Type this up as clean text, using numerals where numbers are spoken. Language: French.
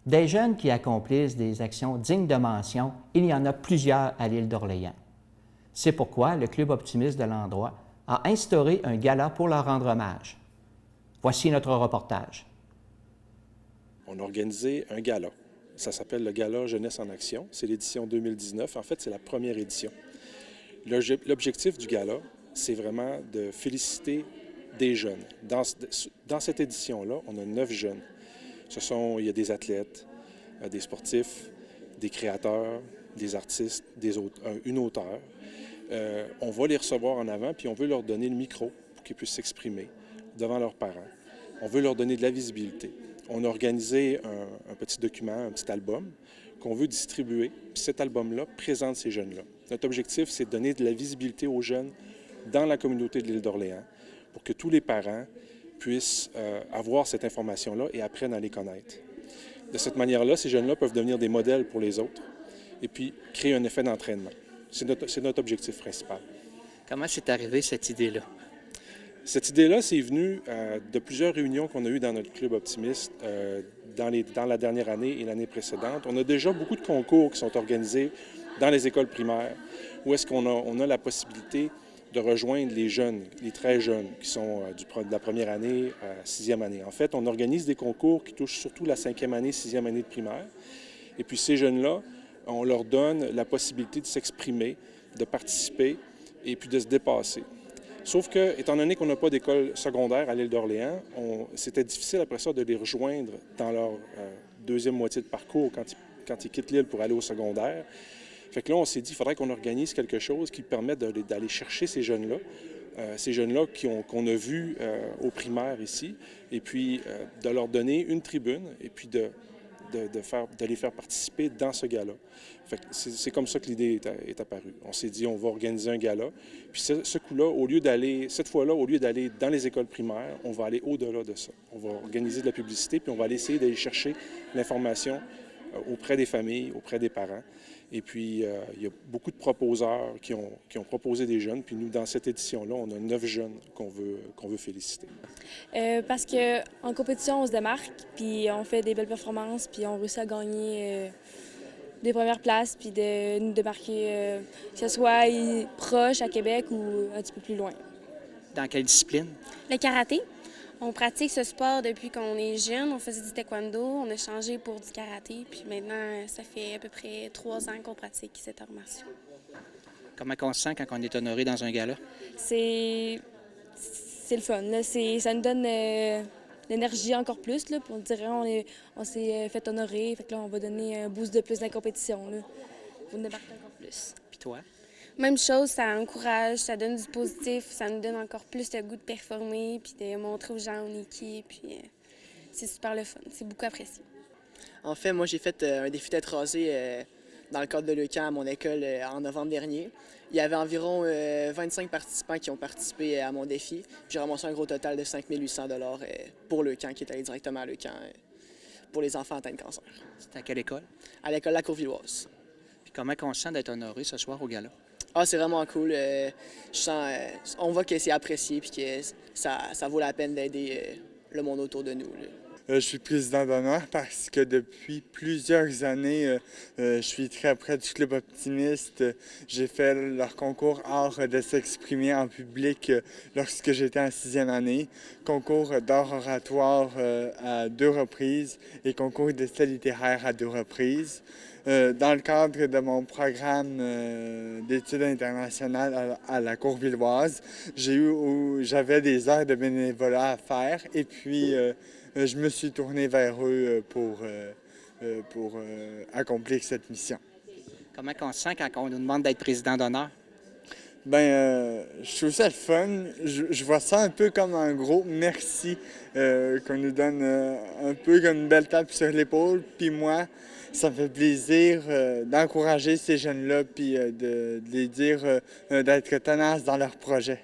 Des jeunes qui accomplissent des actions dignes de mention, il y en a plusieurs à l'île d'Orléans. C'est pourquoi le Club optimiste de l'endroit a instauré un gala pour leur rendre hommage. Voici notre reportage. On a organisé un gala. Ça s'appelle le Gala Jeunesse en Action. C'est l'édition 2019. En fait, c'est la première édition. L'objectif du gala, c'est vraiment de féliciter des jeunes. Dans cette édition-là, on a 9 jeunes. Il y a des athlètes, des sportifs, des créateurs, des artistes, une auteure. On va les recevoir en avant, puis on veut leur donner le micro pour qu'ils puissent s'exprimer devant leurs parents. On veut leur donner de la visibilité. On a organisé un petit document, un petit album qu'on veut distribuer. Puis cet album-là présente ces jeunes-là. Notre objectif, c'est de donner de la visibilité aux jeunes dans la communauté de l'île d'Orléans pour que tous les parents puissent avoir cette information-là et apprennent à les connaître. De cette manière-là, ces jeunes-là peuvent devenir des modèles pour les autres et puis créer un effet d'entraînement. C'est notre objectif principal. Comment c'est arrivé cette idée-là? Cette idée-là, c'est venu de plusieurs réunions qu'on a eues dans notre club optimiste dans la dernière année et l'année précédente. On a déjà beaucoup de concours qui sont organisés dans les écoles primaires où est-ce qu'on a la possibilité de rejoindre les jeunes, les très jeunes, qui sont de la première année à 6e année. En fait, on organise des concours qui touchent surtout la 5e année, 6e année de primaire. Et puis ces jeunes-là, on leur donne la possibilité de s'exprimer, de participer et puis de se dépasser. Sauf que, étant donné qu'on n'a pas d'école secondaire à l'île d'Orléans, c'était difficile après ça de les rejoindre dans leur deuxième moitié de parcours quand ils quittent l'île pour aller au secondaire. Fait que là, on s'est dit qu'il faudrait qu'on organise quelque chose qui permette d'aller chercher ces jeunes-là qu'on a vus au primaire ici, et puis de leur donner une tribune, et puis de les faire participer dans ce gala. C'est comme ça que l'idée est apparue. On s'est dit, on va organiser un gala. Puis ce coup-là, cette fois-là, au lieu d'aller dans les écoles primaires, on va aller au-delà de ça. On va organiser de la publicité, puis on va aller essayer d'aller chercher l'information auprès des familles, auprès des parents. Et puis, il y a beaucoup de proposeurs qui ont proposé des jeunes. Puis nous, dans cette édition-là, on a 9 jeunes qu'on veut féliciter. Parce qu'en compétition, on se démarque, puis on fait des belles performances, puis on réussit à gagner des premières places, puis de nous démarquer, que ce soit proche à Québec ou un petit peu plus loin. Dans quelle discipline? Le karaté. On pratique ce sport depuis qu'on est jeune. On faisait du taekwondo, on a changé pour du karaté. Puis maintenant, ça fait à peu près 3 ans qu'on pratique cet art martial. Comment on se sent quand on est honoré dans un gala? C'est le fun. Là. Ça nous donne l'énergie encore plus. Là, on dirait on s'est fait honorer. Fait que là, on va donner un boost de plus dans la compétition. Là, pour nous démarquer encore plus. Puis toi? Même chose, ça encourage, ça donne du positif, ça nous donne encore plus le goût de performer, puis de montrer aux gens on est qui, puis c'est super le fun, c'est beaucoup apprécié. En fait, moi j'ai fait un défi tête rasée dans le cadre de l'ECAN à mon école en novembre dernier. Il y avait environ 25 participants qui ont participé à mon défi. J'ai ramassé un gros total de 5 800 $ pour l'ECAN, qui est allé directement à l'ECAN pour les enfants atteints de cancer. C'était à quelle école? À l'école La Courvilloise. Puis comment on se sent d'être honoré ce soir au gala? Ah, c'est vraiment cool. On voit que c'est apprécié et que ça vaut la peine d'aider le monde autour de nous. Là. Je suis président d'honneur parce que depuis plusieurs années, je suis très près du Club optimiste. J'ai fait leur concours Art de s'exprimer en public lorsque j'étais en 6e année, concours d'art oratoire à 2 reprises et concours d'essai littéraire à 2 reprises. Dans le cadre de mon programme d'études internationales à la Courvilloise, j'avais des heures de bénévolat à faire et puis je me suis tourné vers eux pour accomplir cette mission. Comment on se sent quand on nous demande d'être président d'honneur? Je trouve ça le fun. Je vois ça un peu comme un gros merci qu'on nous donne un peu comme une belle tape sur l'épaule. Puis moi, ça me fait plaisir d'encourager ces jeunes-là puis de les dire d'être tenaces dans leurs projets.